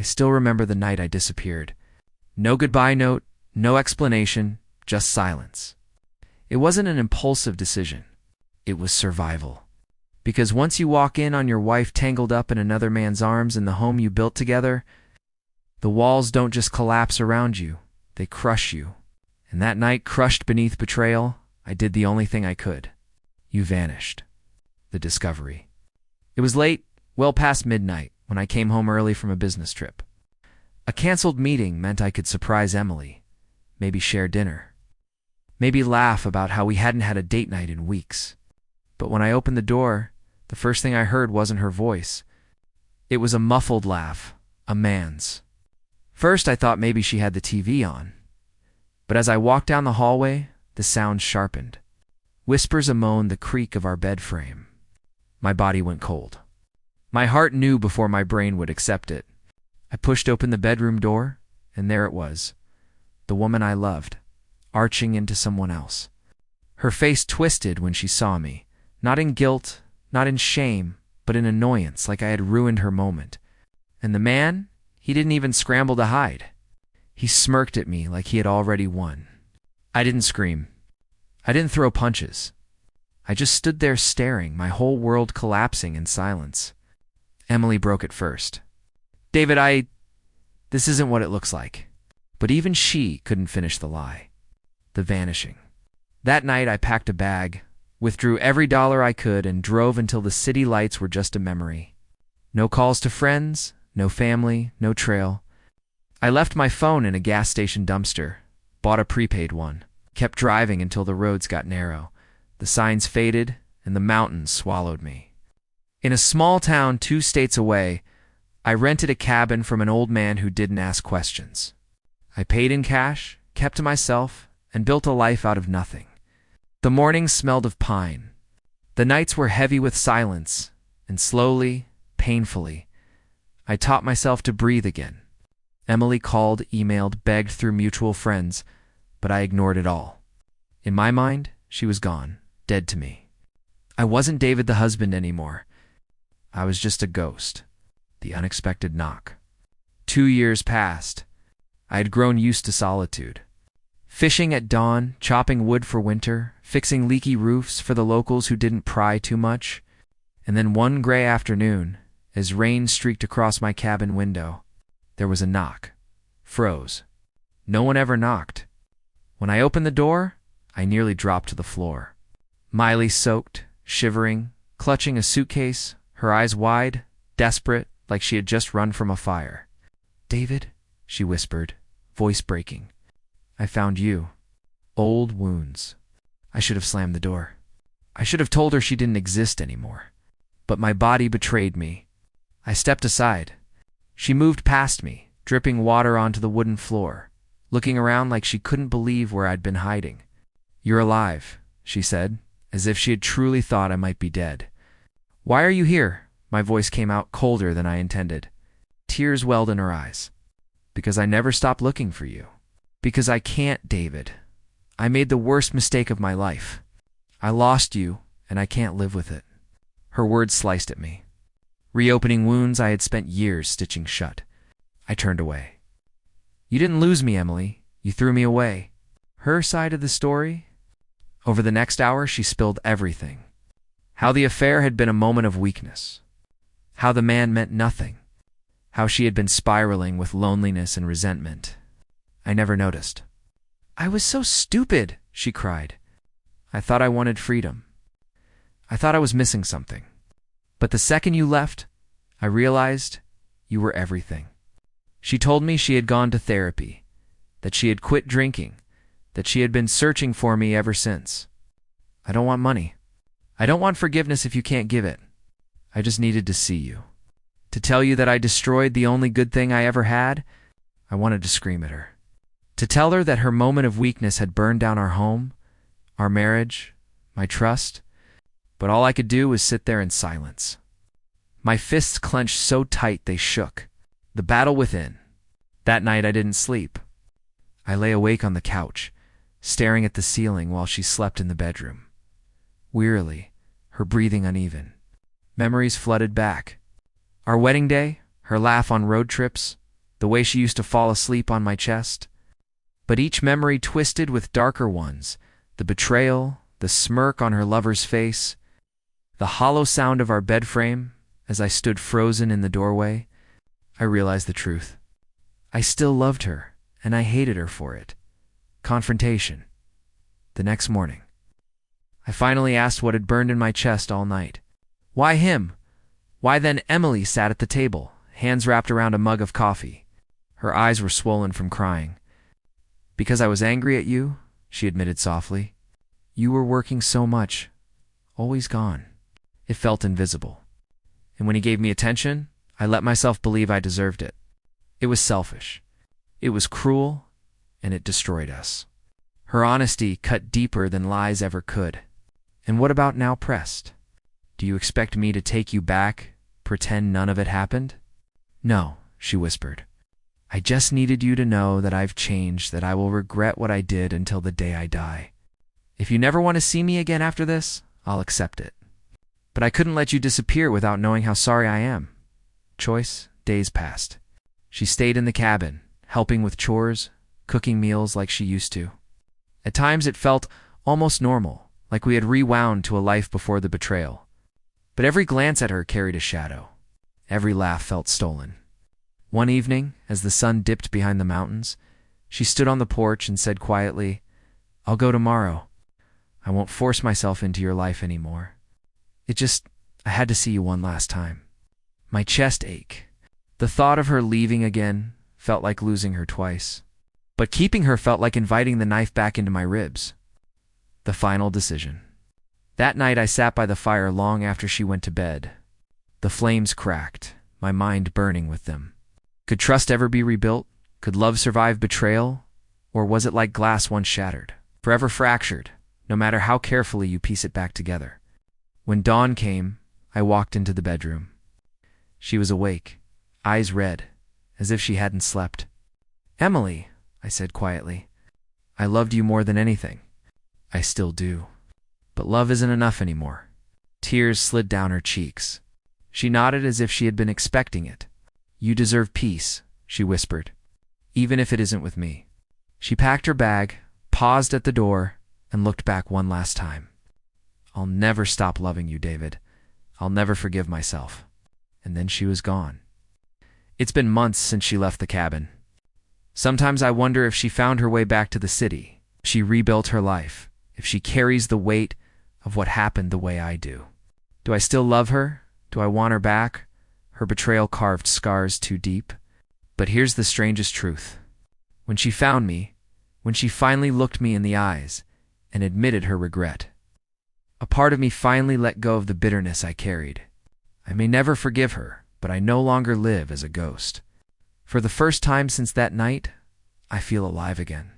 I still remember the night I disappeared. No goodbye note, no explanation, just silence. It wasn't an impulsive decision. It was survival. Because once you walk in on your wife tangled up in another man's arms in the home you built together, the walls don't just collapse around you, they crush you. And that night, crushed beneath betrayal, I did the only thing I could. You vanished. The discovery. It was late, well past midnight, when I came home early from a business trip. A canceled meeting meant I could surprise Emily, maybe share dinner, maybe laugh about how we hadn't had a date night in weeks. But when I opened the door, the first thing I heard wasn't her voice. It was a muffled laugh, a man's. First, I thought maybe she had the TV on. But as I walked down the hallway, the sound sharpened. Whispers moaned the creak of our bed frame. My body went cold. My heart knew before my brain would accept it. I pushed open the bedroom door, and there it was, the woman I loved, arching into someone else. Her face twisted when she saw me, not in guilt, not in shame, but in annoyance, like I had ruined her moment. And the man, he didn't even scramble to hide. He smirked at me like he had already won. I didn't scream. I didn't throw punches. I just stood there staring, my whole world collapsing in silence. Emily broke it first. David, this isn't what it looks like. But even she couldn't finish the lie. The vanishing. That night I packed a bag, withdrew every dollar I could, and drove until the city lights were just a memory. No calls to friends, no family, no trail. I left my phone in a gas station dumpster, bought a prepaid one, kept driving until the roads got narrow. The signs faded, and the mountains swallowed me. In a small town 2 states away, I rented a cabin from an old man who didn't ask questions. I paid in cash, kept to myself, and built a life out of nothing. The mornings smelled of pine. The nights were heavy with silence, and slowly, painfully, I taught myself to breathe again. Emily called, emailed, begged through mutual friends, but I ignored it all. In my mind, she was gone, dead to me. I wasn't David the husband anymore. I was just a ghost. The unexpected knock. 2 years passed. I had grown used to solitude. Fishing at dawn, chopping wood for winter, fixing leaky roofs for the locals who didn't pry too much. And then one gray afternoon, as rain streaked across my cabin window, there was a knock. Froze. No one ever knocked. When I opened the door, I nearly dropped to the floor. Miley soaked, shivering, clutching a suitcase, her eyes wide, desperate, like she had just run from a fire. David, she whispered, voice breaking. I found you. Old wounds. I should have slammed the door. I should have told her she didn't exist anymore. But my body betrayed me. I stepped aside. She moved past me, dripping water onto the wooden floor, looking around like she couldn't believe where I'd been hiding. You're alive, she said, as if she had truly thought I might be dead. Why are you here? My voice came out colder than I intended. Tears welled in her eyes. Because I never stopped looking for you. Because I can't, David. I made the worst mistake of my life. I lost you, and I can't live with it. Her words sliced at me, reopening wounds I had spent years stitching shut. I turned away. You didn't lose me, Emily. You threw me away. Her side of the story? Over the next hour, she spilled everything. How the affair had been a moment of weakness. How the man meant nothing. How she had been spiraling with loneliness and resentment. I never noticed. I was so stupid, she cried. I thought I wanted freedom. I thought I was missing something. But the second you left, I realized you were everything. She told me she had gone to therapy, that she had quit drinking, that she had been searching for me ever since. I don't want money. I don't want forgiveness if you can't give it. I just needed to see you. To tell you that I destroyed the only good thing I ever had. I wanted to scream at her. To tell her that her moment of weakness had burned down our home, our marriage, my trust. But all I could do was sit there in silence. My fists clenched so tight they shook. The battle within. That night I didn't sleep. I lay awake on the couch, staring at the ceiling while she slept in the bedroom. Wearily, her breathing uneven. Memories flooded back. Our wedding day, her laugh on road trips, the way she used to fall asleep on my chest. But each memory twisted with darker ones, the betrayal, the smirk on her lover's face, the hollow sound of our bed frame as I stood frozen in the doorway. I realized the truth. I still loved her, and I hated her for it. Confrontation. The next morning, I finally asked what had burned in my chest all night. Why him? Why then Emily sat at the table, hands wrapped around a mug of coffee. Her eyes were swollen from crying. Because I was angry at you, she admitted softly. You were working so much, always gone. It felt invisible. And when he gave me attention, I let myself believe I deserved it. It was selfish. It was cruel, and it destroyed us. Her honesty cut deeper than lies ever could. And what about now, Prest? Do you expect me to take you back, pretend none of it happened? No, she whispered. I just needed you to know that I've changed, that I will regret what I did until the day I die. If you never want to see me again after this, I'll accept it. But I couldn't let you disappear without knowing how sorry I am. Choice, days passed. She stayed in the cabin, helping with chores, cooking meals like she used to. At times it felt almost normal, like we had rewound to a life before the betrayal. But every glance at her carried a shadow. Every laugh felt stolen. One evening, as the sun dipped behind the mountains, she stood on the porch and said quietly, I'll go tomorrow. I won't force myself into your life anymore. I had to see you one last time. My chest ached. The thought of her leaving again felt like losing her twice. But keeping her felt like inviting the knife back into my ribs. The final decision. That night I sat by the fire long after she went to bed. The flames cracked, my mind burning with them. Could trust ever be rebuilt? Could love survive betrayal? Or was it like glass once shattered, forever fractured, no matter how carefully you piece it back together? When dawn came, I walked into the bedroom. She was awake, eyes red, as if she hadn't slept. Emily, I said quietly, I loved you more than anything. I still do. But love isn't enough anymore. Tears slid down her cheeks. She nodded as if she had been expecting it. You deserve peace, she whispered, even if it isn't with me. She packed her bag, paused at the door, and looked back one last time. I'll never stop loving you, David. I'll never forgive myself. And then she was gone. It's been months since she left the cabin. Sometimes I wonder if she found her way back to the city, if she rebuilt her life, if she carries the weight of what happened the way I do. Do I still love her? Do I want her back? Her betrayal carved scars too deep. But here's the strangest truth. When she found me, when she finally looked me in the eyes and admitted her regret, a part of me finally let go of the bitterness I carried. I may never forgive her, but I no longer live as a ghost. For the first time since that night, I feel alive again.